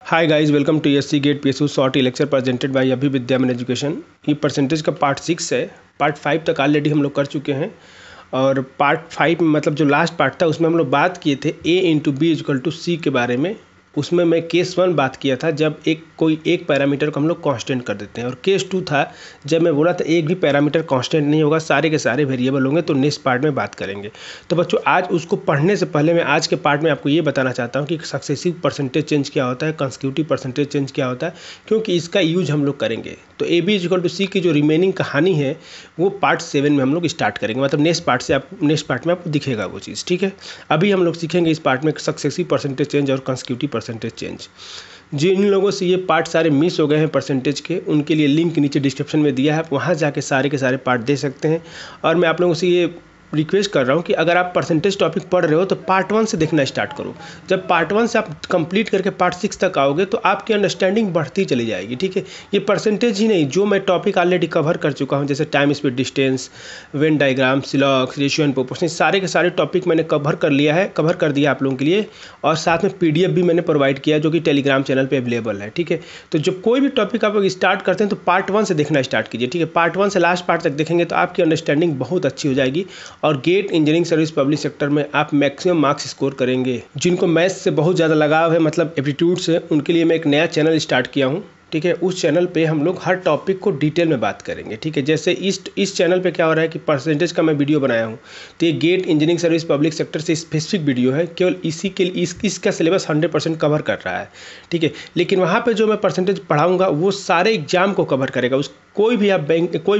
Hi guys, welcome to SC GATE PSU short lecture presented by Abhi Vidyaman education. ये percentage का part 6 है। Part 5 तक already हम लोग कर चुके हैं और पार्ट 5 में मतलब जो लास्ट पार्ट था उसमें हम लोग बात किए थे a into B is equal to C के बारे में। उसमें मैं केस 1 बात किया था जब कोई एक पैरामीटर को हम लोग कांस्टेंट कर देते हैं, और केस 2 था जब मैं बोला था एक भी पैरामीटर कांस्टेंट नहीं होगा, सारे के सारे वेरिएबल होंगे। तो नेक्स्ट पार्ट में बात करेंगे। तो बच्चों आज उसको पढ़ने से पहले मैं आज के पार्ट में आपको ये बताना चाहता हूँ कि सक्सेसिव परसेंटेज चेंज क्या होता है, कंसेक्यूटिव परसेंटेज चेंज क्या होता है, क्योंकि इसका यूज हम लोग करेंगे। तो ए बी इजकल टू सी की जो रिमेनिंग कहानी है वो पार्ट 7 में हम लोग स्टार्ट करेंगे, मतलब नेक्स्ट पार्ट में आपको दिखेगा वो चीज़। ठीक है, अभी हम लोग सीखेंगे इस पार्ट में सक्सेसिव परसेंटेज चेंज और कंसेक्यूटिव परसेंटेज चेंज। जिन लोगों से ये पार्ट सारे मिस हो गए हैं परसेंटेज के, उनके लिए लिंक नीचे डिस्क्रिप्शन में दिया है, आप वहाँ जाके सारे के सारे पार्ट दे सकते हैं। और मैं आप लोगों से ये रिक्वेस्ट कर रहा हूँ कि अगर आप परसेंटेज टॉपिक पढ़ रहे हो तो पार्ट 1 से देखना स्टार्ट करो। जब पार्ट 1 से आप कंप्लीट करके पार्ट 6 तक आओगे तो आपकी अंडरस्टैंडिंग बढ़ती चली जाएगी। ठीक है, ये परसेंटेज ही नहीं, जो मैं टॉपिक ऑलरेडी कवर कर चुका हूँ, जैसे time speed distance, Venn diagram, सिलॉक्स, रेशियो एंड प्रोपोर्शन, सारे के सारे टॉपिक मैंने कवर कर दिया आप लोगों के लिए। और साथ में PDF भी मैंने प्रोवाइड किया जो कि टेलीग्राम चैनल पर अवेलेबल है। ठीक है, तो जब कोई भी टॉपिक आप लोग स्टार्ट करते हैं तो पार्ट 1 से देखना स्टार्ट कीजिए। ठीक है, पार्ट 1 से लास्ट पार्ट तक देखेंगे तो आपकी अंडरस्टैंडिंग बहुत अच्छी हो जाएगी और GATE engineering service public sector में आप मैक्सिमम मार्क्स स्कोर करेंगे। जिनको मैथ्स से बहुत ज़्यादा लगाव है, मतलब एप्टीट्यूड से, उनके लिए मैं एक नया चैनल स्टार्ट किया हूँ। ठीक है, उस चैनल पे हम लोग हर टॉपिक को डिटेल में बात करेंगे। ठीक है, जैसे इस चैनल पे क्या हो रहा है कि परसेंटेज का मैं वीडियो बनाया हूँ, तो ये GATE engineering service public sector से स्पेसिफिक वीडियो है, केवल इसी के इसका सिलेबस 100% कवर कर रहा है। ठीक है, लेकिन वहाँ पे जो मैं परसेंटेज पढ़ाऊँगा वो सारे एग्जाम को कवर करेगा। कोई भी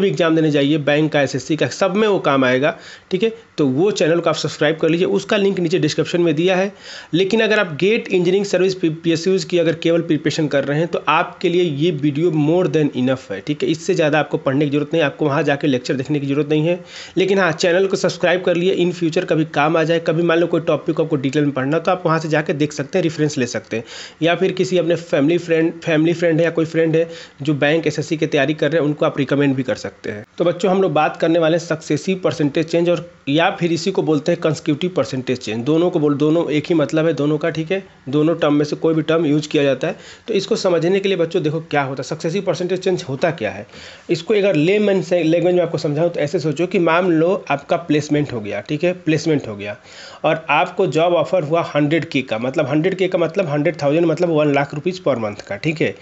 एग्जाम देने जाइए, बैंक का, SSC का, सब में वो काम आएगा। ठीक है, तो वो चैनल को आप सब्सक्राइब कर लीजिए, उसका लिंक नीचे डिस्क्रिप्शन में दिया है। लेकिन अगर आप गेट इंजीनियरिंग सर्विस PSUs की अगर केवल प्रिपरेशन कर रहे हैं तो आपके लिए ये वीडियो मोर देन इनफ है। ठीक है, इससे ज़्यादा आपको पढ़ने की जरूरत नहीं, आपको वहाँ जाके लेक्चर देखने की जरूरत नहीं है। लेकिन हाँ, चैनल को सब्सक्राइब कर लिए, इन फ्यूचर कभी काम आ जाए, कभी मान लो कोई टॉपिक आपको डिटेल में पढ़ना तो आप वहाँ से जाकर देख सकते हैं, रेफरेंस ले सकते हैं। या फिर किसी अपने फैमिली फ्रेंड है या कोई फ्रेंड है जो बैंक SSC की तैयारी कर रहे हैं, उनको आप रिकमेंड भी कर सकते हैं। तो बच्चों हम लोग बात करने वाले हैं सक्सेसिव परसेंटेज चेंज, और या फिर इसी को बोलते हैं कंसेक्यूटिव परसेंटेज चेंज। दोनों एक ही मतलब है दोनों का। ठीक है, दोनों टर्म में से कोई भी टर्म यूज किया जाता है। तो इसको समझने के लिए बच्चों देखो क्या होता है, सक्सेसिव परसेंटेज चेंज होता क्या है। इसको अगर लेमन से लैंग्वेज में आपको समझाऊं तो ऐसे सोचो कि मान लो आपका प्लेसमेंट हो गया। ठीक है, प्लेसमेंट हो गया और आपको जॉब ऑफर हुआ 100K का, मतलब 100K का मतलब 100,000 मतलब 1 लाख रुपीज़ पर मंथ का। ठीक है,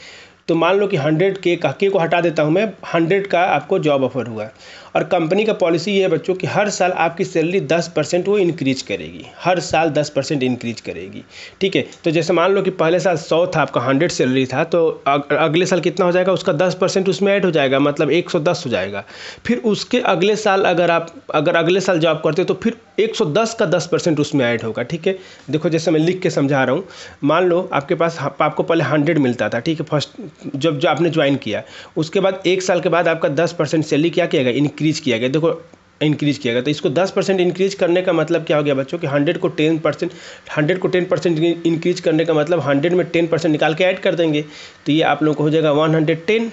तो मान लो कि 100K का के को हटा देता हूँ मैं, 100 का आपको जॉब ऑफर हुआ। और कंपनी का पॉलिसी ये है बच्चों कि हर साल आपकी सैलरी 10% वो इंक्रीज करेगी, हर साल 10% इंक्रीज करेगी। ठीक है, तो जैसे मान लो कि पहले साल 100 था, आपका 100 सैलरी था, तो अगले साल कितना हो जाएगा, उसका 10% उसमें ऐड हो जाएगा, मतलब 110 हो जाएगा। फिर उसके अगले साल अगर अगले साल जॉब करते हो तो फिर 110 का 10% उसमें ऐड होगा। ठीक है, देखो जैसे मैं लिख के समझा रहा हूँ। मान लो आपको पहले 100 मिलता था। ठीक है, फर्स्ट जब आपने ज्वाइन किया, उसके बाद 1 साल के बाद आपका 10% सैलरी क्या किया गया, इंक्रीज किया गया। देखो इंक्रीज किया गया, तो इसको 10% इंक्रीज करने का मतलब क्या हो गया बच्चों कि 100 को 10% इंक्रीज करने का मतलब 100 में 10% निकाल के ऐड कर देंगे, तो ये आप लोगों को हो जाएगा 110।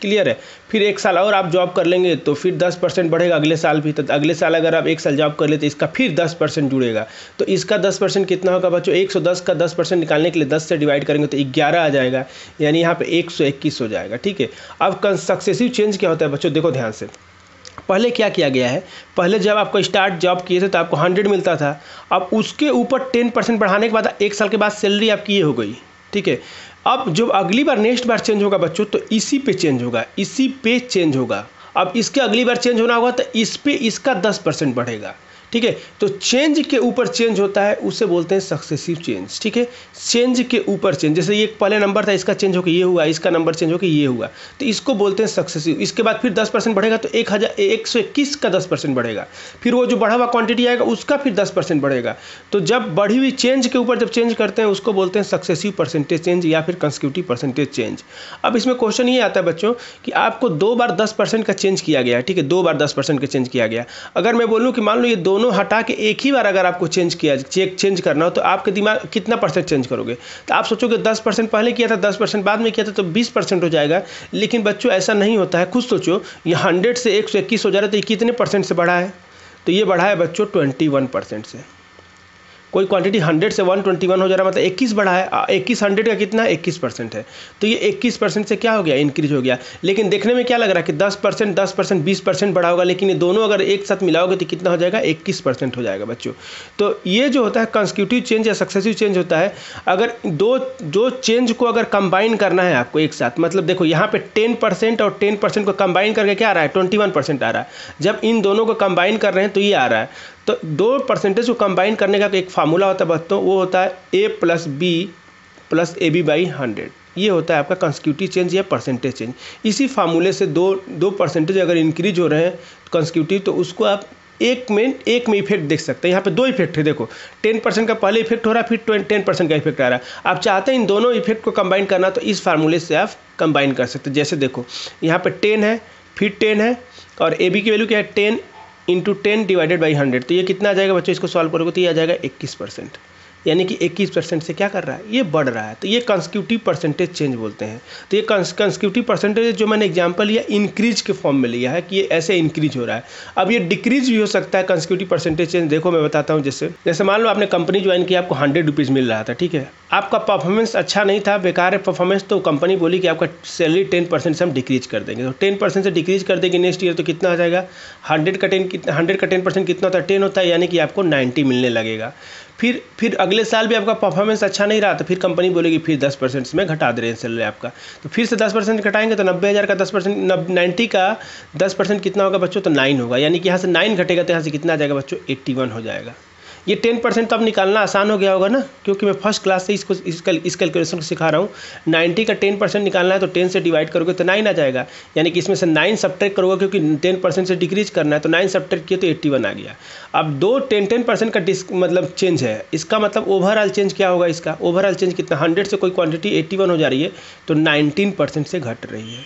क्लियर है। फिर 1 साल और आप जॉब कर लेंगे तो फिर 10% बढ़ेगा अगले साल भी। तो अगले साल अगर आप 1 साल जॉब कर लेते इसका फिर 10% जुड़ेगा, तो इसका 10% कितना होगा बच्चों, 110 का 10% निकालने के लिए 10 से डिवाइड करेंगे तो 11 आ जाएगा, यानी यहाँ पे 121 हो जाएगा। ठीक है, अब सक्सेसिव चेंज क्या होता है बच्चों, देखो ध्यान से। पहले क्या किया गया है, पहले जब आपको स्टार्ट जॉब किए थे तो आपको 100 मिलता था, अब उसके ऊपर 10% बढ़ाने के बाद 1 साल के बाद सैलरी आपकी ये हो गई। ठीक है, अब जब अगली बार नेक्स्ट बार चेंज होगा बच्चों तो इसी पे चेंज होगा। अब इसके अगली बार चेंज होना होगा तो इस पे इसका 10% बढ़ेगा। ठीक है, तो चेंज के ऊपर चेंज होता है, उसे बोलते हैं सक्सेसिव चेंज। ठीक है, चेंज के ऊपर चेंज, जैसे ये पहले नंबर था, इसका चेंज होकर ये हुआ, इसका नंबर चेंज होकर ये हुआ, तो इसको बोलते हैं सक्सेसिव। इसके बाद फिर 10% बढ़ेगा तो 121 का 10% बढ़ेगा, फिर वो जो बढ़ा हुआ क्वांटिटी आएगा उसका फिर 10% बढ़ेगा। तो जब बढ़ी हुई चेंज के ऊपर जब चेंज करते हैं उसको बोलते हैं सक्सेसिव परसेंटेज चेंज या फिर कंसेक्यूटिव परसेंटेज चेंज। अब इसमें क्वेश्चन ये आता है बच्चों कि आपको 2 बार 10% का चेंज किया गया है। ठीक है, 2 बार 10% का चेंज किया गया। अगर मैं बोलूँ कि मान लो ये दोनों हटा के एक ही बार अगर आपको चेंज करना हो तो आपके दिमाग कितना परसेंट चेंज करोगे, तो आप सोचोगे 10% पहले किया था, 10% बाद में किया था, तो 20% हो जाएगा। लेकिन बच्चों ऐसा नहीं होता है, खुद सोचो, ये 100 से 121 हो जा रहा है तो ये कितने परसेंट से बढ़ा है, तो ये बढ़ा है बच्चों 21% से। कोई क्वांटिटी 100 से 121 हो जा रहा है, मतलब 21 बढ़ा है। 21 100 का कितना है, 21% है। तो ये 21% से क्या हो गया, इंक्रीज हो गया। लेकिन देखने में क्या लग रहा है कि 10%, 10%, 20% बढ़ा होगा, लेकिन ये दोनों अगर एक साथ मिलाओगे तो कितना हो जाएगा, 21% हो जाएगा बच्चों। तो ये जो होता है कंसेक्यूटिव चेंज या सक्सेसिव चेंज होता है। अगर दो चेंज को अगर कंबाइन करना है आपको एक साथ, मतलब देखो यहाँ पे 10% और 10% को कंबाइन करके क्या आ रहा है, 21% आ रहा है। जब इन दोनों को कंबाइन कर रहे हैं तो ये आ रहा है। तो दो परसेंटेज को कंबाइन करने का एक फार्मूला होता है बच्चों, वो होता है a + b + ab/100। ये होता है आपका कंसेक्यूटिव चेंज या परसेंटेज चेंज। इसी फार्मूले से दो परसेंटेज अगर इंक्रीज हो रहे हैं कंसेक्यूटिव, तो उसको आप एक में इफेक्ट देख सकते हैं। यहाँ पे दो इफेक्ट है, देखो 10% का पहले इफेक्ट हो रहा है, फिर 10% का इफेक्ट आ रहा है। आप चाहते हैं इन दोनों इफेक्ट को कंबाइन करना, तो इस फार्मूले से आप कंबाइन कर सकते हैं। जैसे देखो यहाँ पे 10 है, फिर 10 है, और ए बी की वैल्यू क्या है, 10 × 10 / 100। तो ये कितना आ जाएगा बच्चों, इसको सॉल्व करोगे तो ये आ जाएगा 21%। यानी कि 21% से क्या कर रहा है, ये बढ़ रहा है। तो ये कंसेक्यूटिव परसेंटेज चेंज बोलते हैं। तो ये कंसेक्यूटिव परसेंटेज जो मैंने एग्जांपल लिया इंक्रीज के फॉर्म में लिया है कि ये ऐसे इंक्रीज हो रहा है। अब ये डिक्रीज भी हो सकता है कंसेक्यूटिव परसेंटेज चेंज। देखो मैं बताता हूँ, जैसे मान लो आपने कंपनी ज्वाइन किया, आपको 100 रुपीज़ मिल रहा था, ठीक है। आपका परफॉर्मेंस अच्छा नहीं था, बेकार है परफॉर्मेंस, तो कंपनी बोली कि आपका सैलरी 10% से हम डिक्रीज कर देंगे। तो 10% से डिक्रीज कर देंगे नेक्स्ट ईयर, तो कितना आ जाएगा, 100 का 10% कितना होता है, 10 होता है, यानी कि आपको 90 मिलने लगेगा। फिर अगले साल भी आपका परफॉर्मेंस अच्छा नहीं रहा, तो फिर कंपनी बोलेगी फिर 10% में घटा दे रहे हैं सैलरी आपका। तो फिर से 10% घटाएंगे, तो 90,000 का 10%, 90 का 10% कितना होगा बच्चों, तो 9 होगा। यानी कि यहाँ से 9 घटेगा, तो यहाँ से कितना आ जाएगा बच्चों, 81 हो जाएगा। ये 10% तो अब निकालना आसान हो गया होगा ना, क्योंकि मैं फर्स्ट क्लास से इस कैलकुलेशन को सिखा रहा हूँ। 90 का 10% निकालना है, तो 10 से डिवाइड करोगे तो 9 आ जाएगा। यानी कि इसमें से 9 सब्ट्रैक्ट करोगे, क्योंकि 10% से डिक्रीज करना है, तो 9 सब्ट्रैक्ट किए तो 81 आ गया। अब 10% का मतलब चेंज है, इसका मतलब ओवरऑल चेंज क्या होगा, इसका ओवरऑल चेंज कितना, 100 से कोई क्वांटिटी 81 हो जा रही है, तो 19% से घट रही है,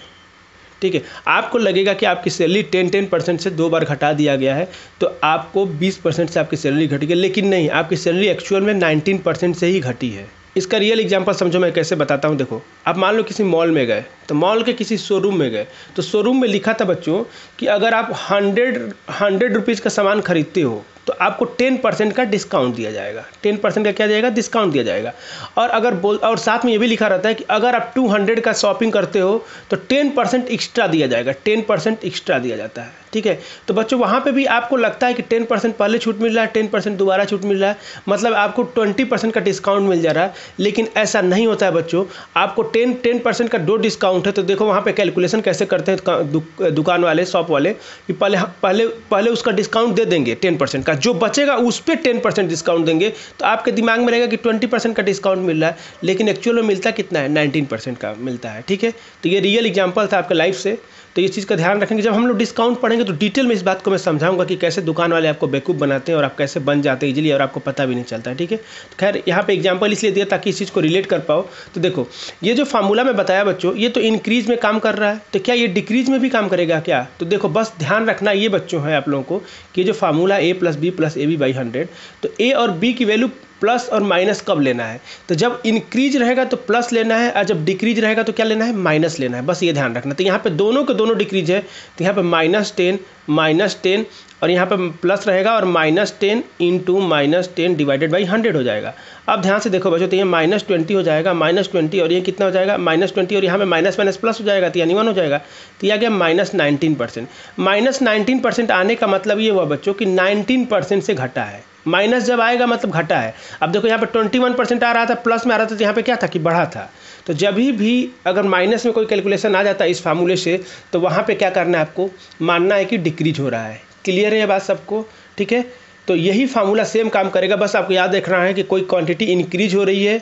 ठीक है। आपको लगेगा कि आपकी सैलरी 10% से 2 बार घटा दिया गया है, तो आपको 20% से आपकी सैलरी घटी है, लेकिन नहीं, आपकी सैलरी एक्चुअल में 19% से ही घटी है। इसका रियल एग्जांपल समझो, मैं कैसे बताता हूँ। देखो आप मान लो किसी मॉल में गए, तो मॉल के किसी शोरूम में गए, तो शोरूम में लिखा था बच्चों कि अगर आप 100 रुपीज़ का सामान खरीदते हो तो आपको 10% का डिस्काउंट दिया जाएगा। 10% का क्या जाएगा, डिस्काउंट दिया जाएगा। और साथ में ये भी लिखा रहता है कि अगर आप 200 का शॉपिंग करते हो तो 10% एक्स्ट्रा दिया जाएगा, 10% एक्स्ट्रा दिया जाता है, ठीक है। तो बच्चों वहाँ पे भी आपको लगता है कि 10% पहले छूट मिल रहा है, 10% दोबारा छूट मिल रहा है, मतलब आपको 20% का डिस्काउंट मिल जा रहा है। लेकिन ऐसा नहीं होता है बच्चों, आपको 10% का दो डिस्काउंट है। तो देखो वहाँ पे कैलकुलेशन कैसे करते हैं दुकान वाले, शॉप वाले, कि पहले उसका डिस्काउंट दे देंगे 10% का, जो बचेगा उस पर 10% डिस्काउंट देंगे। तो आपके दिमाग में रहेगा कि 20% का डिस्काउंट मिल रहा है, लेकिन एक्चुअल में मिलता कितना है, 19% का मिलता है, ठीक है। तो ये रियल एग्जांपल था आपके लाइफ से। तो ये चीज़ का ध्यान रखेंगे। जब हम लोग डिस्काउंट पढ़ेंगे तो डिटेल में इस बात को मैं समझाऊंगा कि कैसे दुकान वाले आपको बेवकूफ़ बनाते हैं और आप कैसे बन जाते हैं इजीली, और आपको पता भी नहीं चलता है, ठीक है। तो खैर यहाँ पे एग्जांपल इसलिए दिया ताकि इस चीज़ को रिलेट कर पाओ। तो देखो ये जो फार्मूला मैं बताया बच्चों, ये तो इंक्रीज में काम कर रहा है, तो क्या ये डिक्रीज में भी काम करेगा क्या? तो देखो बस ध्यान रखना ये बच्चों है आप लोगों को कि जो फार्मूला a + b + ab/100, तो a और b की वैल्यू प्लस और माइनस कब लेना है? तो जब इंक्रीज रहेगा तो प्लस लेना है, और जब डिक्रीज रहेगा तो क्या लेना है, माइनस लेना है। बस ये ध्यान रखना। तो यहाँ पे दोनों के दोनों डिक्रीज है, तो यहाँ पे -10 और यहाँ पे प्लस रहेगा, और -10 × -10 / 100 हो जाएगा। अब ध्यान से देखो बच्चों, तो ये -20 हो जाएगा, -20, और ये कितना हो जाएगा, -20, और यहाँ पे माइनस प्लस हो जाएगा, तो यानी 1 हो जाएगा। तो यह गया -19%। -19% आने का मतलब ये हुआ बच्चों कि 19% से घटा है। माइनस जब आएगा मतलब घटा है। अब देखो यहाँ पे 21% आ रहा था, प्लस में आ रहा था, तो यहाँ पे क्या था कि बढ़ा था। तो जब भी अगर माइनस में कोई कैलकुलेशन आ जाता है इस फार्मूले से, तो वहाँ पे क्या करना है, आपको मानना है कि डिक्रीज हो रहा है। क्लियर है ये बात सबको, ठीक है। तो यही फार्मूला सेम काम करेगा, बस आपको याद रखना है कि कोई क्वांटिटी इंक्रीज हो रही है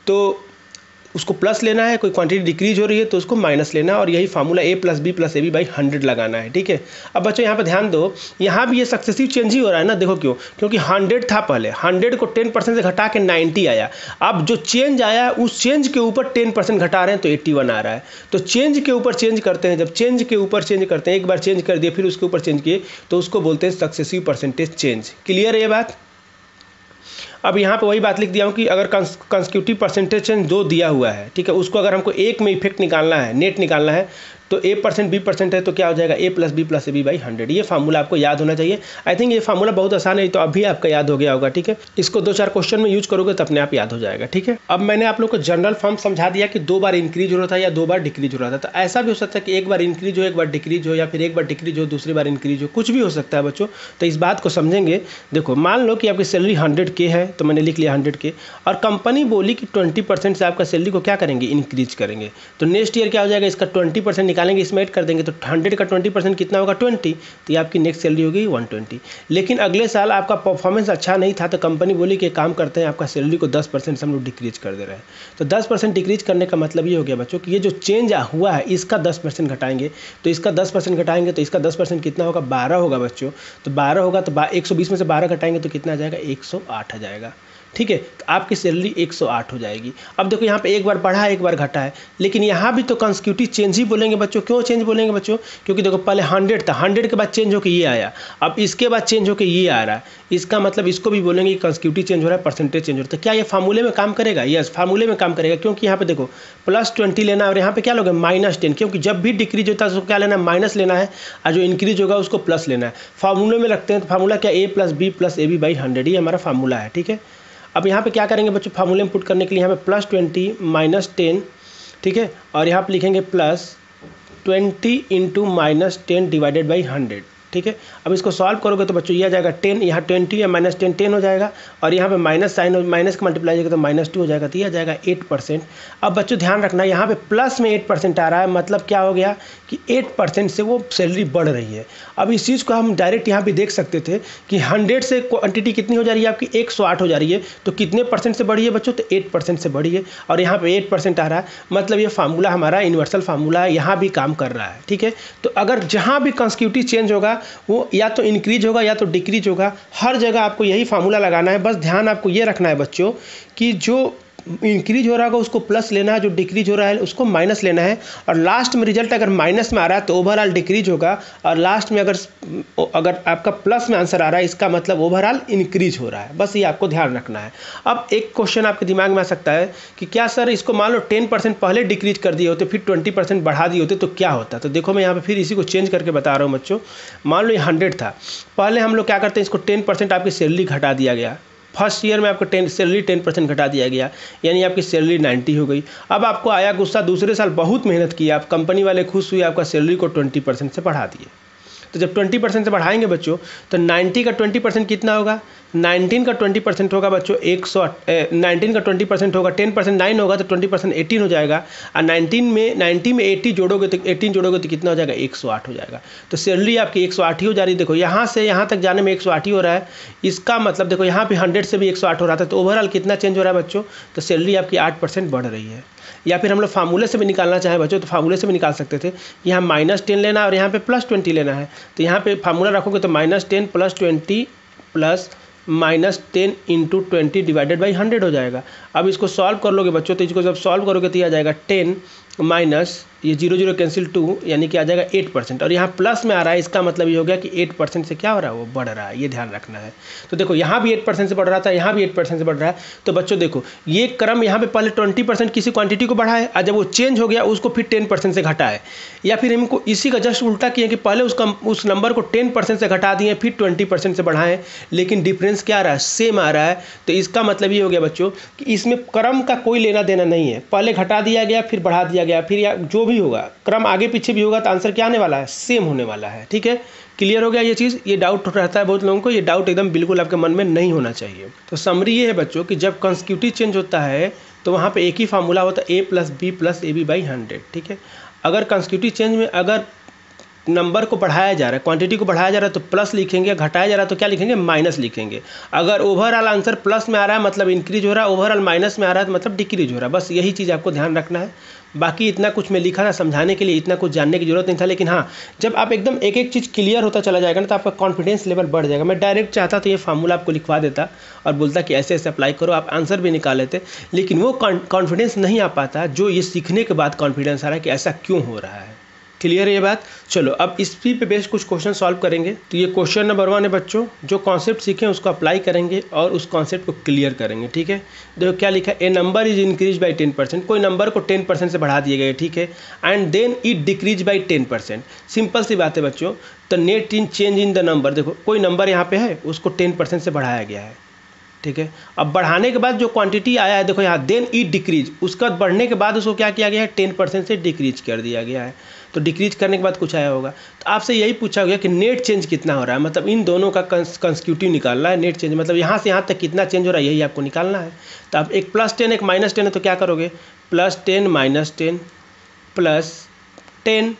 तो उसको प्लस लेना है, कोई क्वांटिटी डिक्रीज हो रही है तो उसको माइनस लेना है, और यही फार्मूला a + b + ab/100 लगाना है, ठीक है। अब बच्चों यहाँ पर ध्यान दो, यहाँ भी ये सक्सेसिव चेंज ही हो रहा है ना। देखो क्यों, क्योंकि 100 था पहले, 100 को 10% से घटा के 90 आया। अब जो चेंज आया उस चेंज के ऊपर 10% घटा रहे हैं तो 81 आ रहा है। तो चेंज के ऊपर चेंज करते हैं, जब चेंज के ऊपर चेंज करते हैं, एक बार चेंज कर दिए फिर उसके ऊपर चेंज किए, तो उसको बोलते हैं सक्सेसिव परसेंटेज चेंज। क्लियर है ये बात? अब यहाँ पे वही बात लिख दिया हूँ कि अगर कंसेक्यूटिव परसेंटेज चेंज 2 दिया हुआ है, ठीक है, उसको अगर हमको एक में इफेक्ट निकालना है, नेट निकालना है, तो A% B% है तो क्या हो जाएगा A + B + AB / 100। ये फार्मूला आपको याद होना चाहिए। आई थिंक ये फार्मूला बहुत आसान है, तो अभी आपका याद हो गया होगा, ठीक है। इसको 2-4 क्वेश्चन में यूज करोगे तो अपने आप याद हो जाएगा, ठीक है। अब मैंने आप लोग को जनरल फॉर्म समझा दिया कि 2 बार इंक्रीज हो रहा था या 2 बार डिक्रीज हो रहा था। तो ऐसा भी हो सकता है कि 1 बार इंक्रीज हो, 1 बार डिक्रीज हो, या फिर 1 बार डिक्रीज हो, दूसरी बार इंक्रीज हो, कुछ भी हो सकता है बच्चों। तो इस बात को समझेंगे। देखो मान लो कि आपकी सैलरी 100K है, तो मैंने लिख लिया 100K, और कंपनी बोली कि 20% से आपका सैलरी को क्या करेंगे, इंक्रीज करेंगे। तो नेक्स्ट ईयर क्या हो जाएगा, इसका 20% निकालेंगे, इसमें ऐड कर देंगे, तो 100 का 20% कितना होगा, 20। तो ये आपकी नेक्स्ट सैलरी होगी 120। लेकिन अगले साल आपका परफॉर्मेंस अच्छा नहीं था, तो कंपनी बोली कि काम करते हैं, आपका सैलरी को 10% से हम लोग डिक्रीज कर दे रहे हैं। तो 10% डिक्रीज करने का मतलब ये हो गया बच्चों कि ये जो चेंज हुआ है इसका 10% घटाएंगे। तो इसका 10% घटाएंगे तो इसका 10% कितना होगा, 12 होगा बच्चों। तो 12 होगा तो 120 में से 12 घटाएंगे तो कितना आ जाएगा, 108 आ जाएगा, ठीक है। तो आपकी सैलरी 108 हो जाएगी। अब देखो यहाँ पे 1 बार बढ़ा है, 1 बार घटा है, लेकिन यहाँ भी तो कंसेक्यूटिव चेंज ही बोलेंगे बच्चों। क्यों चेंज बोलेंगे बच्चों, क्योंकि देखो पहले 100 था, 100 के बाद चेंज होकर ये आया, अब इसके बाद चेंज होकर ये आ रहा है। इसका मतलब इसको भी बोलेंगे कि कंसेक्यूटिव चेंज हो रहा है, परसेंटेज चेंज हो रहा है। तो क्या ये फार्मूले में काम करेगा, यस फार्मूले में काम करेगा, क्योंकि यहाँ पे देखो +20 लेना है और यहाँ पे क्या लोगे, -10, क्योंकि जब भी डिक्रीज होता है उसको क्या लेना है, माइनस लेना है, और जो इंक्रीज होगा उसको प्लस लेना है। फार्मूले में रखते हैं तो फार्मूला क्या, A + B + AB / 100, ये हमारा फार्मूला है, ठीक है। अब यहाँ पे क्या करेंगे बच्चों, फार्मूले में पुट करने के लिए यहाँ पे +20 - 10, ठीक है, और यहाँ पे लिखेंगे +20 × -10 / 100, ठीक है। अब इसको सॉल्व करोगे तो बच्चों ये आ जाएगा 10, यहाँ 20 या -10 10 हो जाएगा, और यहाँ पे माइनस साइन, माइनस का मल्टीप्लाई जाएगा तो -2 हो जाएगा, तो ये आ जाएगा 8%। अब बच्चों ध्यान रखना, यहाँ पे प्लस में 8% आ रहा है, मतलब क्या हो गया कि 8% से वो सैलरी बढ़ रही है। अब इस चीज़ को हम डायरेक्ट यहाँ पे देख सकते थे कि 100 से क्वांटिटी कितनी हो जा रही है आपकी, 108 हो जा रही है। तो कितने % से बढ़ी है बच्चों, तो 8% से बढ़ी है, और यहाँ पे 8% आ रहा है, मतलब ये फार्मूला हमारा यूनिवर्सल फार्मूला है, यहाँ भी काम कर रहा है, ठीक है। तो अगर जहाँ भी कंसेक्यूटिव चेंज होगा वो या तो इंक्रीज होगा या तो डिक्रीज होगा, हर जगह आपको यही फार्मूला लगाना है। बस ध्यान आपको ये रखना है बच्चों कि जो इंक्रीज हो रहा होगा उसको प्लस लेना है, जो डिक्रीज हो रहा है उसको माइनस लेना है, और लास्ट में रिजल्ट अगर माइनस में आ रहा है तो ओवरऑल डिक्रीज होगा, और लास्ट में अगर आपका प्लस में आंसर आ रहा है इसका मतलब ओवरऑल इंक्रीज हो रहा है। बस ये आपको ध्यान रखना है। अब एक क्वेश्चन आपके दिमाग में आ सकता है कि क्या सर इसको मान लो 10% पहले डिक्रीज कर दिए होते, फिर 20% बढ़ा दिए होते तो क्या होता। तो देखो मैं यहाँ पर फिर इसी को चेंज करके बता रहा हूँ बच्चों। मान लो ये 100 था, पहले हम लोग क्या करते हैं, इसको 10% आपकी सैलरी घटा दिया गया, फर्स्ट ईयर में आपको सैलरी 10% घटा दिया गया, यानी आपकी सैलरी 90 हो गई। अब आपको आया गुस्सा, दूसरे साल बहुत मेहनत की, आप कंपनी वाले खुश हुए, आपका सैलरी को 20% से बढ़ा दिए। तो जब 20% से बढ़ाएंगे बच्चों तो 90 का 20% कितना होगा, 19 का 20% होगा बच्चों 19 का 20% होगा, 10% 9 होगा तो 20% 18 हो जाएगा, और 90 में 80 जोड़ोगे तो 18 जोड़ोगे तो कितना हो जाएगा, 108 हो जाएगा। तो सैलरी आपकी 108 ही हो जा रही है। देखो यहाँ से यहाँ तक जाने में 108 ही हो रहा है, इसका मतलब देखो यहाँ पे 100 से भी 108 हो रहा था, तो ओवरऑल कितना चेंज हो रहा है बच्चों, तो सैलरी आपकी 8% बढ़ रही है। या फिर हम लोग फार्मूले से भी निकालना चाहें बच्चों तो फार्मूले से भी निकाल सकते थे। यहाँ -10 लेना है और यहाँ पे +20 लेना है, तो यहाँ पे फार्मूला रखोगे तो -10 + 20 प्लस -10 × 20 / 100 हो जाएगा। अब इसको सॉल्व कर लोगे बच्चों तो इसको जब सॉल्व करोगे तो ये आ जाएगा 10 माइनस ये 0 0 कैंसिल 2, यानी कि आ जाएगा 8%, और यहाँ प्लस में आ रहा है, इसका मतलब ये हो गया कि 8% से क्या हो रहा है, वो बढ़ रहा है। ये ध्यान रखना है। तो देखो यहाँ भी 8% से बढ़ रहा था, यहाँ भी 8% से बढ़ रहा है। तो बच्चों देखो ये क्रम यहाँ पे पहले 20% किसी क्वांटिटी को बढ़ाए, और जब वो चेंज हो गया उसको फिर 10% से घटाए, या फिर हमको इसी का जस्ट उल्टा किए कि पहले उस नंबर को 10% से घटा दिए, फिर 20% से बढ़ाएं, लेकिन डिफरेंस क्या आ रहा है, सेम आ रहा है। तो इसका मतलब ये हो गया बच्चों कि इसमें क्रम का कोई लेना देना नहीं है, पहले घटा दिया गया फिर बढ़ा दिया गया, फिर या जो भी होगा क्रम आगे पीछे भी होगा तो आंसर क्या आने वाला है, सेम होने वाला है। ठीक है, क्लियर हो गया ये चीज़। ये डाउट रहता है बहुत लोगों को, ये डाउट एकदम बिल्कुल आपके मन में नहीं होना चाहिए। तो समरी ये है बच्चों कि जब कंसेक्यूटिव चेंज होता है तो वहाँ पे एक ही फार्मूला होता है A + B + AB/100। ठीक है, अगर कंसेक्यूटिव चेंज में अगर नंबर को बढ़ाया जा रहा है, क्वांटिटी को बढ़ाया जा रहा है तो प्लस लिखेंगे, घटाया जा रहा है तो क्या लिखेंगे, माइनस लिखेंगे। अगर ओवरऑल आंसर प्लस में आ रहा है मतलब इंक्रीज हो रहा है, ओवरऑल माइनस में आ रहा है तो मतलब डिक्रीज हो रहा है। बस यही चीज़ आपको ध्यान रखना है। बाकी इतना कुछ मैं लिखा था समझाने के लिए, इतना कुछ जानने की जरूरत नहीं था, लेकिन हाँ जब आप एकदम एक एक चीज़ क्लियर होता चला जाएगा ना तो आपका कॉन्फिडेंस लेवल बढ़ जाएगा। मैं डायरेक्ट चाहता तो ये फार्मूला आपको लिखवा देता और बोलता कि ऐसे ऐसे अप्लाई करो, आप आंसर भी निकाल लेते, लेकिन वो कॉन्फिडेंस नहीं आ पाता जो ये सीखने के बाद कॉन्फिडेंस आ रहा है कि ऐसा क्यों हो रहा है। क्लियर है ये बात। चलो अब इसी पे बेस्ड कुछ क्वेश्चन सॉल्व करेंगे। तो ये क्वेश्चन नंबर 1 है बच्चों, जो कॉन्सेप्ट सीखे उसको अप्लाई करेंगे और उस कॉन्सेप्ट को क्लियर करेंगे। ठीक है, देखो क्या लिखा है, a number is increase by 10%। कोई नंबर को 10% से बढ़ा दिया गया है, ठीक है, and then it decrease by 10%। Simple सी बात है बच्चों। तो net in change in the number, देखो कोई नंबर यहाँ पे है उसको 10% से बढ़ाया गया है, ठीक है। अब बढ़ाने के बाद जो क्वांटिटी आया है देखो यहाँ, देन ई डिक्रीज, उसका बढ़ने के बाद उसको क्या किया गया है, 10% से डिक्रीज कर दिया गया है। तो डिक्रीज करने के बाद कुछ आया होगा। तो आपसे यही पूछा गया कि नेट चेंज कितना हो रहा है, मतलब इन दोनों का कंसेक्यूटिव निकालना है। नेट चेंज मतलब यहाँ से यहाँ तक कितना चेंज हो रहा है, यही आपको निकालना है। तो आप एक +10 एक -10 है, तो क्या करोगे, +10 -10 +10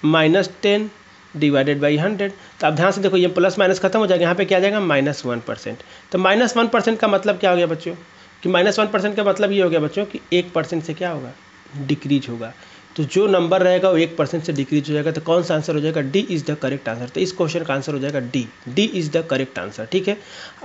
-10 डिवाइडेड बाई 100। तो आप ध्यान से देखो, ये प्लस माइनस खत्म हो जाएगा, यहाँ पे क्या आ जाएगा, -1%। तो -1% का मतलब क्या हो गया बच्चों, कि -1% का मतलब ये हो गया बच्चों कि 1% से क्या होगा, डिक्रीज होगा। तो जो नंबर रहेगा वो 1% से डिक्रीज हो जाएगा। तो कौन सा आंसर हो जाएगा, D is the correct answer. तो इस क्वेश्चन का आंसर हो जाएगा D, D is the correct answer. ठीक है,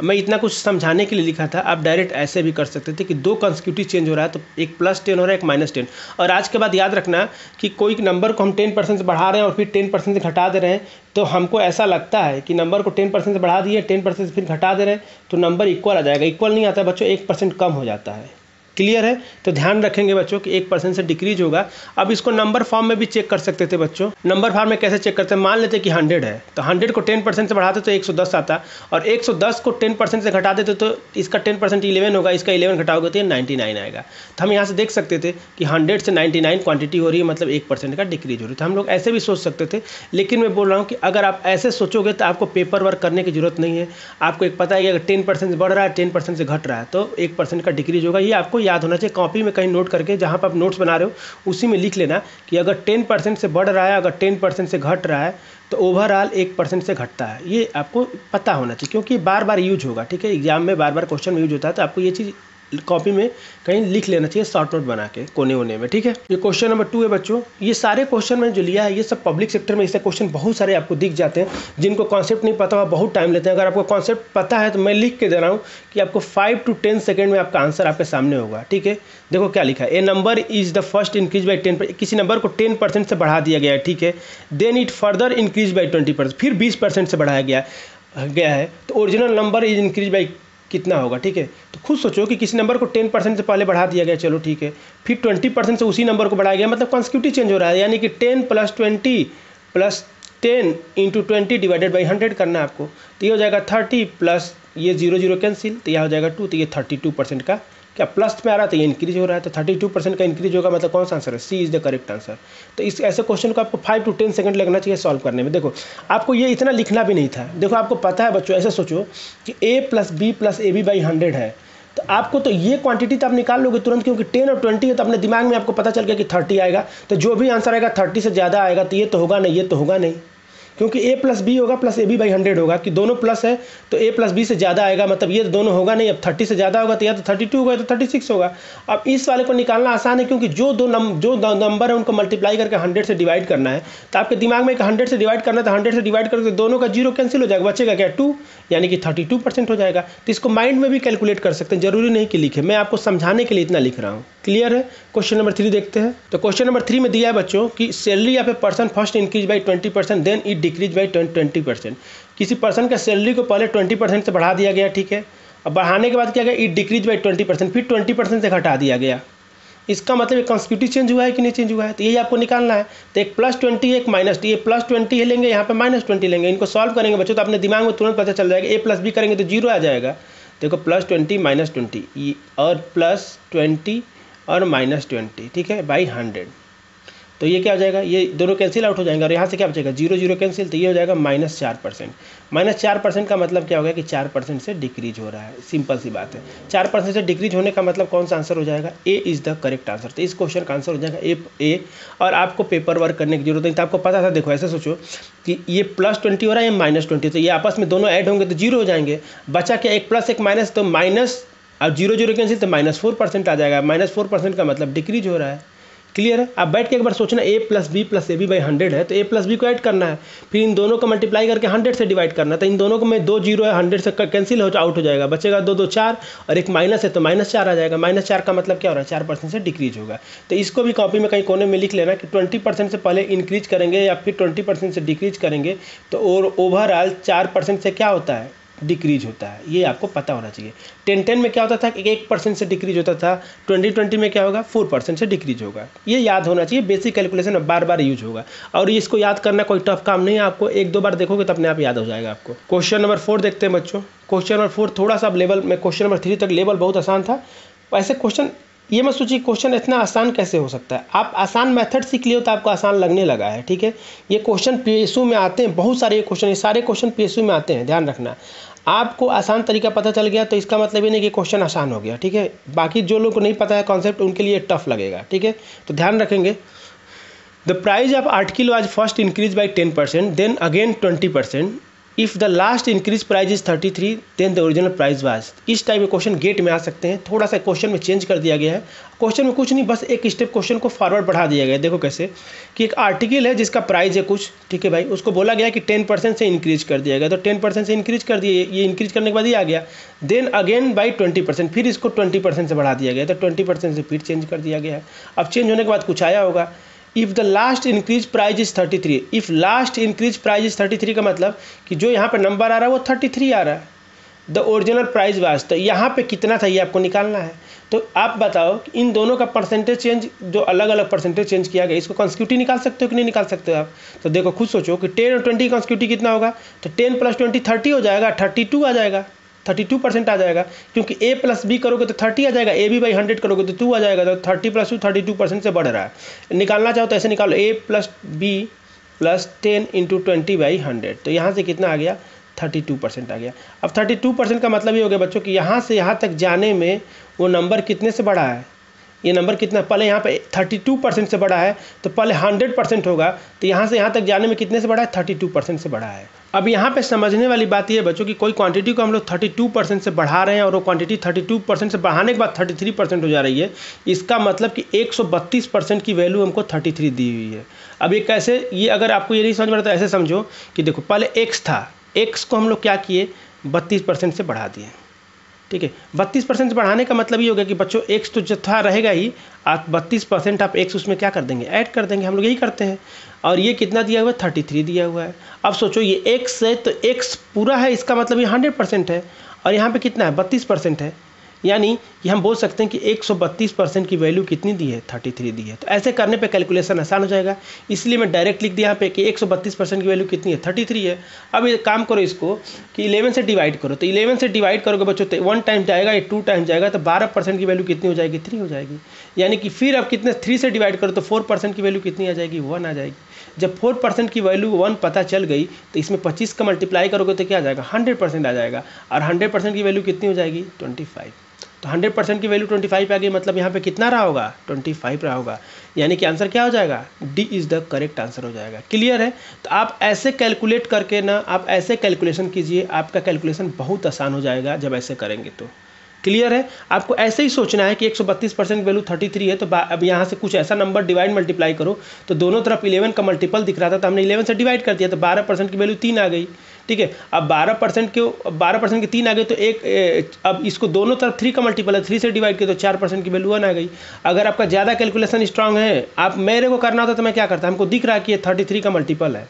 मैं इतना कुछ समझाने के लिए लिखा था, आप डायरेक्ट ऐसे भी कर सकते थे कि दो कंसेक्यूटिव चेंज हो रहा है, तो एक +10 हो रहा है, एक -10। और आज के बाद याद रखना कि कोई नंबर को हम 10% से बढ़ा रहे हैं और फिर 10% से घटा दे रहे हैं, तो हमको ऐसा लगता है कि नंबर को 10% से बढ़ा दिए, 10% से फिर घटा दे रहे हैं, तो नंबर इक्वल आ जाएगा। इक्वल नहीं आता बच्चों, 1% कम हो जाता है। क्लियर है, तो ध्यान रखेंगे बच्चों कि 1% से डिक्रीज होगा। अब इसको नंबर फॉर्म में भी चेक कर सकते थे बच्चों। नंबर फॉर्म में कैसे चेक करते हैं, मान लेते कि 100 है, तो 100 को 10% से बढ़ाते तो 110 आता, और 110 को 10% से घटा देते तो इसका 10% 11 होगा, इसका 11 घटाओगे तो ये 99 आएगा। तो हम यहाँ से देख सकते थे कि 100 से 99 क्वांटिटी हो रही है, मतलब 1% का डिक्रीज हो रही है। तो हम लोग ऐसे भी सोच सकते थे, लेकिन मैं बोल रहा हूँ कि अगर आप ऐसे सोचोगे तो आपको पेपर वर्क करने की जरूरत नहीं है। आपको एक पता है कि अगर 10% से बढ़ रहा है, 10% से घट रहा है, तो 1% का डिक्रीज होगा। ये आपको याद होना चाहिए। कॉपी में कहीं नोट करके, जहाँ पर आप नोट्स बना रहे हो उसी में लिख लेना कि अगर 10% से बढ़ रहा है, अगर 10% से घट रहा है, तो ओवरऑल 1% से घटता है। ये आपको पता होना चाहिए, क्योंकि बार बार यूज होगा। ठीक है, एग्जाम में बार बार क्वेश्चन में यूज होता है, तो आपको ये चीज़ कॉपी में कहीं लिख लेना चाहिए, शॉर्ट नोट बना के कोने वोने में। ठीक है, ये क्वेश्चन नंबर 2 है बच्चों। ये सारे क्वेश्चन मैंने जो लिया है, ये सब पब्लिक सेक्टर में इससे क्वेश्चन बहुत सारे आपको दिख जाते हैं। जिनको कॉन्सेप्ट नहीं पता हुआ बहुत टाइम लेते हैं। अगर आपको कॉन्सेप्ट पता है तो मैं लिख के दे रहा हूँ कि आपको 5 to 10 सेकेंड में आपका आंसर आपके सामने होगा। ठीक है, देखो क्या लिखा है, a number is the first increase by 10%। किसी नंबर को 10% से बढ़ा दिया गया है, ठीक है, then it further increase by 20%, फिर 20% से बढ़ाया गया है, तो original number is increase by कितना होगा। ठीक है, तो खुद सोचो कि किसी नंबर को 10% से पहले बढ़ा दिया गया, चलो ठीक है, फिर 20% से उसी नंबर को बढ़ाया गया, मतलब कॉन्सेक्यूटिव चेंज हो रहा है। यानी कि 10 + 20 + 10 × 20 डिवाइडेड बाई 100 करना है आपको। तो ये हो जाएगा 30 प्लस ये 0 कैंसिल, तो यह हो जाएगा 2, तो ये 32% का क्या प्लस में आ रहा है, तो ये इंक्रीज हो रहा है। तो 32% का इंक्रीज होगा, मतलब कौन सा आंसर है, सी इज़ द करेक्ट आंसर। तो इस ऐसे क्वेश्चन को आपको 5 to 10 सेकंड लगना चाहिए सॉल्व करने में। देखो आपको ये इतना लिखना भी नहीं था। देखो आपको पता है बच्चों, ऐसे सोचो कि a + b + ab बाई 100 है, तो आपको तो ये क्वांटिटी तो आप निकाल लोगे तुरंत, क्योंकि 10 और 20 है, तो अपने दिमाग में आपको पता चल गया कि 30 आएगा। तो जो भी आंसर आएगा 30 से ज़्यादा आएगा, तो ये तो होगा नहीं, ये तो होगा नहीं, क्योंकि a + b होगा + ab बाई 100 होगा, कि दोनों प्लस है, तो a + b से ज़्यादा आएगा, मतलब ये दोनों होगा नहीं। अब 30 से ज़्यादा होगा तो या तो 32 होगा, तो 36 होगा। अब इस वाले को निकालना आसान है, क्योंकि जो दो नंबर है उनको मल्टीप्लाई करके 100 से डिवाइड करना है। तो आपके दिमाग में 100 से डिवाइड करना है, तो 100 से डिवाइड करके दोनों का 0 कैंसिल हो जाएगा, बचेगा क्या, 2, यानी कि 32% हो जाएगा। तो इसको माइंड में भी कैलकुलेट कर सकते हैं, जरूरी नहीं कि लिखे, मैं आपको समझाने के लिए इतना लिख रहा हूँ। क्लियर है। क्वेश्चन नंबर 3 देखते हैं। तो क्वेश्चन नंबर 3 में दिया है बच्चों कि salary of a person first increase by 20%, then it decrease by 20%। किसी पर्सन का सैलरी को पहले 20% से बढ़ा दिया गया, ठीक है, अब बढ़ाने के बाद क्या गया, इट डिक्रीज बाई 20%, फिर 20% से घटा दिया गया। इसका मतलब कंसेक्यूटिव चेंज हुआ है कि नहीं चेंज हुआ है, तो यही आपको निकालना है। तो एक +20 एक माइनस, ये +20 लेंगे, यहाँ पे -20 लेंगे, इनको सॉल्व करेंगे बच्चों, तो अपने दिमाग में तुरंत पता चल जाएगा। a + b करेंगे तो 0 आ जाएगा। देखो +20 -20 और +20 और -20, ठीक है, बाई 100, तो ये क्या हो जाएगा, ये दोनों कैंसिल आउट हो जाएंगे, और यहाँ से क्या बचेगा, 0 कैंसिल, तो ये हो जाएगा -4%। -4% का मतलब क्या होगा कि 4% से डिक्रीज हो रहा है। सिंपल सी बात है, 4% से डिक्रीज होने का मतलब कौन सा आंसर हो जाएगा, A is the correct answer. तो इस क्वेश्चन का आंसर हो जाएगा ए। और आपको पेपर वर्क करने की जरूरत नहीं, तो आपको पता था। देखो ऐसे सोचो कि ये +20 हो रहा है, ये -20, तो ये आपस में दोनों ऐड होंगे तो 0 हो जाएंगे। बचा क्या, एक प्लस एक माइनस, तो माइनस, अब 0 कैंसिल, तो -4% आ जाएगा। -4% का मतलब डिक्रीज हो रहा है। क्लियर है। अब बैठ के एक बार सोचना a plus B plus A B by 100 है तो a प्लस बी को ऐड करना है, फिर इन दोनों को मल्टीप्लाई करके 100 से डिवाइड करना है। तो इन दोनों को में 2 जीरो है, 100 से कैंसिल हो आउट हो जाएगा, बचेगा 2 2 4 और एक माइनस है तो -4 आ जाएगा। -4 का मतलब क्या हो रहा है, 4% से डिक्रीज होगा। तो इसको भी कॉपी में कहीं कोने में लिख लेना कि 20% से पहले इंक्रीज करेंगे या फिर 20% से डिक्रीज करेंगे तो और ओवरऑल 4% से क्या होता है, डिक्रीज होता है। ये आपको पता होना चाहिए। 10-10 में क्या होता था कि 1% से डिक्रीज होता था, 20-20 में क्या होगा 4% से डिक्रीज होगा। ये याद होना चाहिए, बेसिक कैलकुलेशन में बार बार यूज होगा और इसको याद करना कोई टफ काम नहीं है। आपको 1-2 बार देखोगे तो अपने आप याद हो जाएगा आपको। क्वेश्चन नंबर 4 देखते हैं बच्चों। क्वेश्चन नंबर 4 थोड़ा सा लेवल में, क्वेश्चन नंबर 3 तक लेवल बहुत आसान था। ऐसे क्वेश्चन ये मत सोचिए क्वेश्चन इतना आसान कैसे हो सकता है। आप आसान मेथड सीख लिए हो तो आपको आसान लगने लगा है, ठीक है। ये क्वेश्चन पीएसयू में आते हैं, बहुत सारे क्वेश्चन, ये सारे क्वेश्चन पीएसयू में आते हैं, ध्यान रखना। आपको आसान तरीका पता चल गया तो इसका मतलब ये नहीं कि क्वेश्चन आसान हो गया, ठीक है। बाकी जो लोग को नहीं पता है कॉन्सेप्ट उनके लिए टफ लगेगा, ठीक है। तो ध्यान रखेंगे। The price of article was first increase by 10%, then again 20%। If the last increase price is 33 then the original price was. इस टाइप के क्वेश्चन गेट में आ सकते हैं। थोड़ा सा क्वेश्चन में चेंज कर दिया गया है। क्वेश्चन में कुछ नहीं, बस एक स्टेप क्वेश्चन को फॉरवर्ड बढ़ा दिया गया है। देखो कैसे कि एक आर्टिकल है जिसका प्राइस है कुछ, ठीक है भाई, उसको बोला गया कि 10% से इंक्रीज कर दिया गया, तो 10% से इंक्रीज कर दिए, ये इंक्रीज करने के बाद ये आ गया। देन अगेन बाई 20%, फिर इसको 20% से बढ़ा दिया गया, तो 20% से फिर चेंज कर दिया गया है। अब चेंज होने के बाद कुछ आया होगा। If the last increase price is 33, if last increase price is 33 का मतलब कि जो यहाँ पे नंबर आ रहा है वो 33 आ रहा है। द ओरिजिनल प्राइस वाज, तो यहाँ पे कितना था ये आपको निकालना है। तो आप बताओ कि इन दोनों का परसेंटेज चेंज, जो अलग अलग परसेंटेज चेंज किया गया, इसको कॉन्स्टिट्यूटिव निकाल सकते हो कि नहीं निकाल सकते हो आप। तो देखो खुद सोचो कि 10 और 20 कॉन्स्टिट्यूटिव कितना होगा, तो 10 + 20 30 हो जाएगा, 32 आ जाएगा, 32% आ जाएगा। क्योंकि a प्लस बी करोगे तो 30 आ जाएगा, a b बाई 100 करोगे तो 2 आ जाएगा, तो 30 + 2 32% से बढ़ रहा है। निकालना चाहो तो ऐसे निकालो, a + b + 10 × 20/100, तो यहाँ से कितना आ गया, 32% आ गया। अब 32% का मतलब ये हो गया बच्चों कि यहाँ से यहाँ तक जाने में वो नंबर कितने से बढ़ा है, ये नंबर कितना, पहले यहाँ पे 32% से बढ़ा है तो पहले 100% होगा, तो यहाँ से यहाँ तक जाने में कितने से बढ़ा है, 32% से बढ़ा है। अब यहाँ पे समझने वाली बात ये बच्चों कि कोई क्वांटिटी को हम लोग 32% से बढ़ा रहे हैं और वो क्वांटिटी 32% से बढ़ाने के बाद 33% हो जा रही है। इसका मतलब कि 132% की वैल्यू हमको 33 दी हुई है। अब ये कैसे, ये अगर आपको ये नहीं समझ में आता तो ऐसे समझो कि देखो पहले x था, x को हम लोग क्या किए, 32% से बढ़ा दिए, ठीक है। 32% से बढ़ाने का मतलब ये हो गया कि बच्चों x तो जथा रहेगा ही, आप 32% आप x उसमें क्या कर देंगे, ऐड कर देंगे। हम लोग यही करते हैं। और ये कितना दिया हुआ है, 33 दिया हुआ है। अब सोचो ये x है तो x पूरा है, इसका मतलब ये 100% है, और यहाँ पे कितना है, 32% है। यानी कि हम बोल सकते हैं कि 132% की वैल्यू कितनी दी है, 33 दी है। तो ऐसे करने पे कैलकुलेशन आसान हो जाएगा, इसलिए मैं डायरेक्ट लिख दिया यहाँ पे कि 132% की वैल्यू कितनी है, 33 है। अब ये काम करो इसको कि 11 से डिवाइड करो, तो 11 से डिवाइड करोगे बच्चों तो 1 टाइम जाएगा, ये 2 टाइम जाएगा, तो 12% की वैल्यू कितनी हो जाएगी, 3 हो जाएगी। यानी कि फिर अब कितने 3 से डिवाइड करो तो 4% की वैल्यू कितनी आ जाएगी, 1 आ जाएगी। जब 4% की वैल्यू 1 पता चल गई तो इसमें 25 का मल्टीप्लाई करोगे तो क्या आ जाएगा, 100% आ जाएगा। और 100% की वैल्यू कितनी हो जाएगी, 25। तो 100% की वैल्यू 25 आ गई, मतलब यहाँ पे कितना रहा होगा, 25 रहा होगा। यानी कि आंसर क्या हो जाएगा, D is the correct answer हो जाएगा। क्लियर है। तो आप ऐसे कैलकुलेट करके ना, आप ऐसे कैलकुलेशन कीजिए, आपका कैलकुलेशन बहुत आसान हो जाएगा जब ऐसे करेंगे तो। क्लियर है। आपको ऐसे ही सोचना है कि 132% वैल्यू 33 है, तो अब यहाँ से कुछ ऐसा नंबर डिवाइड मल्टीप्लाई करो, तो दोनों तरफ 11 का मल्टीपल दिख रहा था तो हमने 11 से डिवाइड कर दिया, तो 12% की वैल्यू 3 आ गई, ठीक है। अब 12% के 3 आ गए तो अब इसको दोनों तरफ 3 का मल्टीपल है, 3 से डिवाइड किया तो 4% की वैल्यू 1 आ गई। अगर आपका ज़्यादा कैलकुलेशन स्ट्रांग है, आप मेरे को करना होता तो मैं क्या करता, हमको दिख रहा है कि ये 33 का मल्टीपल है,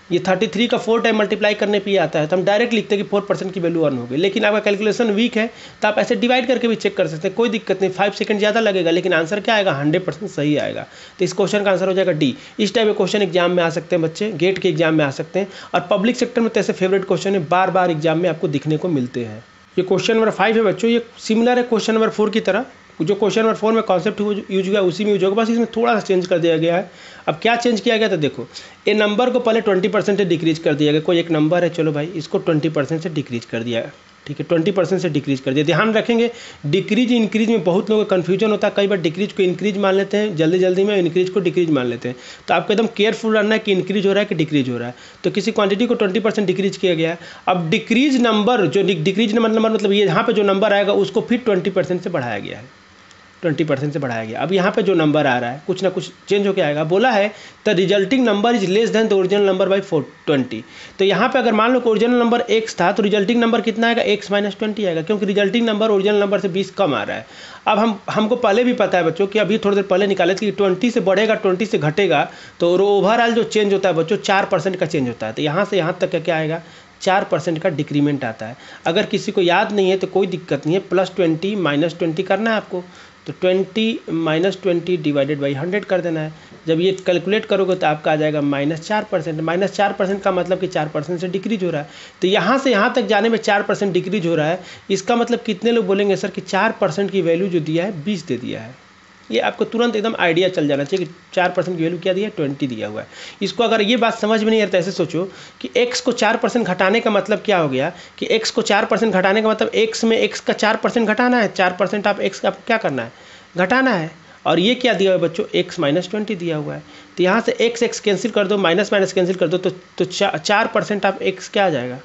ये 33 का 4 टाइम मल्टीप्लाई करने पे आता है, तो हम डायरेक्ट लिखते हैं कि 4% की वैल्यू 1 हो गई। लेकिन आपका कैलकुलेशन वीक है तो आप ऐसे डिवाइड करके भी चेक कर सकते हैं, कोई दिक्कत नहीं। 5 सेकंड ज़्यादा लगेगा लेकिन आंसर क्या आएगा, 100% सही आएगा। तो इस क्वेश्चन का आंसर हो जाएगा डी। इस टाइप के क्वेश्चन एग्जाम में आ सकते हैं बच्चे, गेट के एग्जाम में आ सकते हैं, और पब्लिक सेक्टर में तो ऐसे फेवरेट क्वेश्चन है, बार बार एग्जाम में आपको दिखने को मिलते हैं। ये क्वेश्चन नंबर 5 है बच्चों, ये सिमिलर है क्वेश्चन नंबर 4 की तरह। जो क्वेश्चन नंबर 4 में कॉन्सेप्ट यूज हुआ उसी में यूज होगा, बस इसमें थोड़ा सा चेंज कर दिया गया है। अब क्या चेंज किया गया, तो देखो ये नंबर को पहले 20% से डिक्रीज कर दिया गया। कोई एक नंबर है, चलो भाई इसको 20% से डिक्रीज कर दिया, ठीक है, 20% से डिक्रीज कर दिया। ध्यान रखेंगे डिक्रीज इंक्रीज में बहुत लोगों का कन्फ्यूजन होता है, कई बार डिक्रीज को इंक्रीज मान लेते हैं जल्दी जल्दी में, इंक्रीज को डिक्रीज मान लेते हैं। तो आपको एकदम केयरफुल रहना है कि इंक्रीज हो रहा है कि डिक्रीज हो रहा है। तो किसी क्वांटिटी को 20% डिक्रीज किया गया है। अब डिक्रीज नंबर, जो डिक्रीज नंबर मतलब ये यहाँ पे जो नंबर आएगा उसको फिर 20% से बढ़ाया गया है। 20% से बढ़ाया गया। अब यहाँ पे जो नंबर आ रहा है कुछ ना कुछ चेंज होकर आएगा। बोला है the resulting number is less than the original number by 20। तो यहाँ पे अगर मान लो कि ओरिजिनल नंबर x था तो रिजल्टिंग नंबर कितना आएगा, x - 20 आएगा, क्योंकि रिजल्टिंग नंबर ओरिजिनल नंबर से 20 कम आ रहा है। अब हमको पहले भी पता है बच्चों कि अभी थोड़ी देर पहले निकाले थे कि 20 से बढ़ेगा 20 से घटेगा तो ओवरऑल जो चेंज होता है बच्चों 4% का चेंज होता है। तो यहाँ से यहाँ तक का क्या आएगा, 4% का डिक्रीमेंट आता है। अगर किसी को याद नहीं है तो कोई दिक्कत नहीं है, +20 - 20 करना है आपको, तो 20 - 20 डिवाइडेड बाई 100 कर देना है। जब ये कैलकुलेट करोगे तो आपका आ जाएगा -4%। -4% का मतलब कि 4% से डिक्रीज हो रहा है। तो यहाँ से यहाँ तक जाने में 4% डिक्रीज हो रहा है। इसका मतलब कितने लोग बोलेंगे सर कि 4% की वैल्यू जो दिया है 20 दे दिया है। ये आपको तुरंत एकदम आइडिया चल जाना चाहिए कि 4% की वैल्यू क्या दिया है, 20 दिया हुआ है। इसको अगर ये बात समझ में नहीं आता ऐसे सोचो कि x को 4% घटाने का मतलब क्या हो गया कि x को 4% घटाने का मतलब x में x का 4% घटाना है। 4% आप x का क्या करना है, घटाना है। और ये क्या दिया हुआ है बच्चों, x - 20 दिया हुआ है। तो यहाँ से x कैंसिल कर दो, माइनस कैंसिल कर दो, तो 4% आप x क्या आ जाएगा,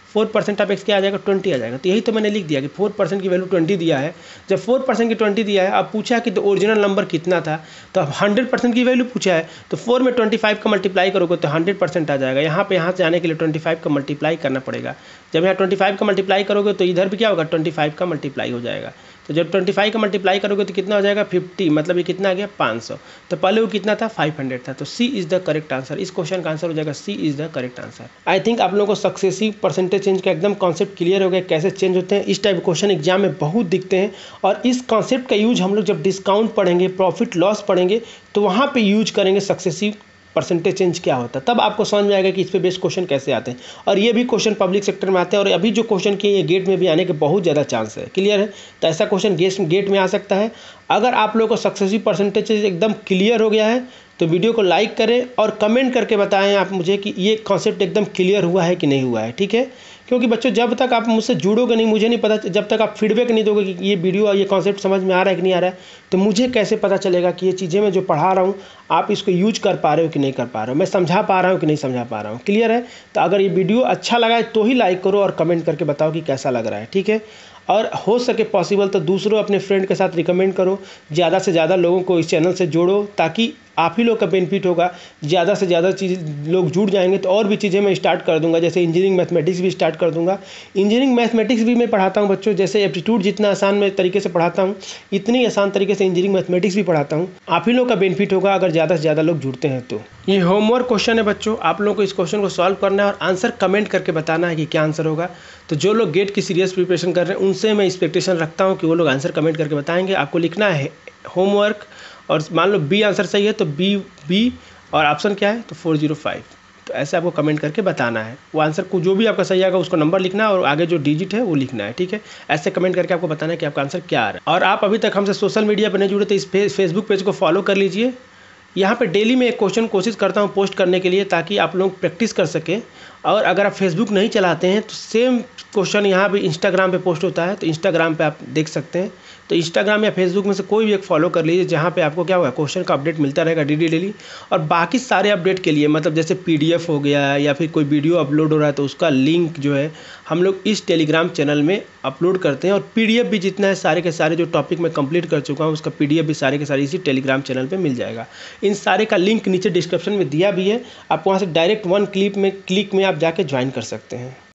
4% आप x क्या आ जाएगा, 20 आ जाएगा। तो यही तो मैंने लिख दिया कि 4% की वैल्यू 20 दिया है। जब 4% की 20 दिया है, अब पूछा कि तो ओरिजिनल नंबर कितना था, तो अब 100% की वैल्यू पूछा है, तो 4 में 25 का मल्टीप्लाई करोगे तो 100% आ जाएगा। यहाँ से जाने के लिए 25 का मल्टीप्लाई करना पड़ेगा। जब यहाँ 25 का मल्टीप्लाई करोगे तो इधर भी क्या होगा, 25 का मल्टीप्लाई हो जाएगा। तो जब 25 का मल्टीप्लाई करोगे तो कितना हो जाएगा, 50, मतलब ये कितना आ गया, 500। तो पहले वो कितना था, 500 था। तो C is the correct answer. इस क्वेश्चन का आंसर हो जाएगा C is the correct answer. I think आप लोगों को सक्सेसिव परसेंटेज चेंज का एकदम कॉन्सेप्ट क्लियर हो गया, कैसे चेंज होते हैं। इस टाइप क्वेश्चन एग्जाम में बहुत दिखते हैं और इस कॉन्सेप्ट का यूज हम लोग जब डिस्काउंट पढ़ेंगे, प्रॉफिट लॉस पढ़ेंगे, तो वहाँ पर यूज करेंगे सक्सेसिव परसेंटेज चेंज क्या होता है। तब आपको समझ में आएगा कि इस पे बेस्ड क्वेश्चन कैसे आते हैं। और ये भी क्वेश्चन पब्लिक सेक्टर में आते हैं और अभी जो क्वेश्चन किए ये गेट में भी आने के बहुत ज़्यादा चांस है। क्लियर है, तो ऐसा क्वेश्चन गेट में आ सकता है। अगर आप लोगों को सक्सेसिव परसेंटेज एकदम क्लियर हो गया है तो वीडियो को लाइक करें और कमेंट करके बताएं आप मुझे कि ये कॉन्सेप्ट एकदम क्लियर हुआ है कि नहीं हुआ है। ठीक है, क्योंकि बच्चों जब तक आप मुझसे जुड़ोगे नहीं, मुझे नहीं पता, जब तक आप फीडबैक नहीं दोगे कि ये वीडियो ये कॉन्सेप्ट समझ में आ रहा है कि नहीं आ रहा है, तो मुझे कैसे पता चलेगा कि ये चीज़ें मैं जो पढ़ा रहा हूँ आप इसको यूज कर पा रहे हो कि नहीं कर पा रहे हो, मैं समझा पा रहा हूँ कि नहीं समझा पा रहा हूँ। क्लियर है, तो अगर ये वीडियो अच्छा लगा है तो ही लाइक करो और कमेंट करके बताओ कि कैसा लग रहा है। ठीक है, और हो सके पॉसिबल तो दूसरों अपने फ्रेंड के साथ रिकमेंड करो, ज़्यादा से ज़्यादा लोगों को इस चैनल से जोड़ो, ताकि आप ही लोग का बेनिफिट होगा। ज़्यादा से ज़्यादा चीज़ लोग जुड़ जाएंगे तो और भी चीज़ें मैं स्टार्ट कर दूंगा, जैसे इंजीनियरिंग मैथमेटिक्स भी स्टार्ट कर दूंगा। इंजीनियरिंग मैथमेटिक्स भी मैं पढ़ाता हूं बच्चों, जैसे एप्टीट्यूड जितना आसान मैं तरीके से पढ़ाता हूं इतनी आसान तरीके से इंजीनियरिंग मैथमेटिक्स भी पढ़ाता हूं। आप ही लोग का बेनिफिट होगा अगर ज़्यादा से ज़्यादा लोग जुड़ते हैं तो। ये होमवर्क क्वेश्चन है बच्चों, आप लोगों को इस क्वेश्चन को सॉल्व करना है और आंसर कमेंट करके बताना है कि क्या आंसर होगा। तो जो लोग गेट की सीरियस प्रिपरेशन कर रहे हैं उनसे मैं एक्सपेक्टेशन रखता हूँ कि वो लोग आंसर कमेंट करके बताएंगे। आपको लिखना है होमवर्क और मान लो बी आंसर सही है तो बी और ऑप्शन क्या है तो 405। तो ऐसे आपको कमेंट करके बताना है। वो आंसर को जो भी आपका सही आएगा उसको नंबर लिखना है और आगे जो डिजिट है वो लिखना है। ठीक है, ऐसे कमेंट करके आपको बताना है कि आपका आंसर क्या आ रहा है। और आप अभी तक हमसे सोशल मीडिया पर नहीं जुड़े तो इस फेसबुक पेज को फॉलो कर लीजिए। यहाँ पे डेली मैं एक क्वेश्चन कोशिश करता हूँ पोस्ट करने के लिए, ताकि आप लोग प्रैक्टिस कर सकें। और अगर आप फेसबुक नहीं चलाते हैं तो सेम क्वेश्चन यहाँ पे इंस्टाग्राम पे पोस्ट होता है, तो इंस्टाग्राम पे आप देख सकते हैं। तो इंस्टाग्राम या फेसबुक में से कोई भी एक फॉलो कर लीजिए, जहाँ पे आपको क्या होगा, क्वेश्चन का अपडेट मिलता रहेगा डेली। और बाकी सारे अपडेट के लिए, मतलब जैसे PDF हो गया या फिर कोई वीडियो अपलोड हो रहा है तो उसका लिंक जो है हम लोग इस टेलीग्राम चैनल में अपलोड करते हैं। और PDF भी जितना है सारे के सारे जो टॉपिक मैं कंप्लीट कर चुका हूँ उसका PDF भी सारे के सारे इसी टेलीग्राम चैनल पर मिल जाएगा। इन सारे का लिंक नीचे डिस्क्रिप्शन में दिया भी है, आप वहाँ से डायरेक्ट 1 क्लिक में आप जाके ज्वाइन कर सकते हैं।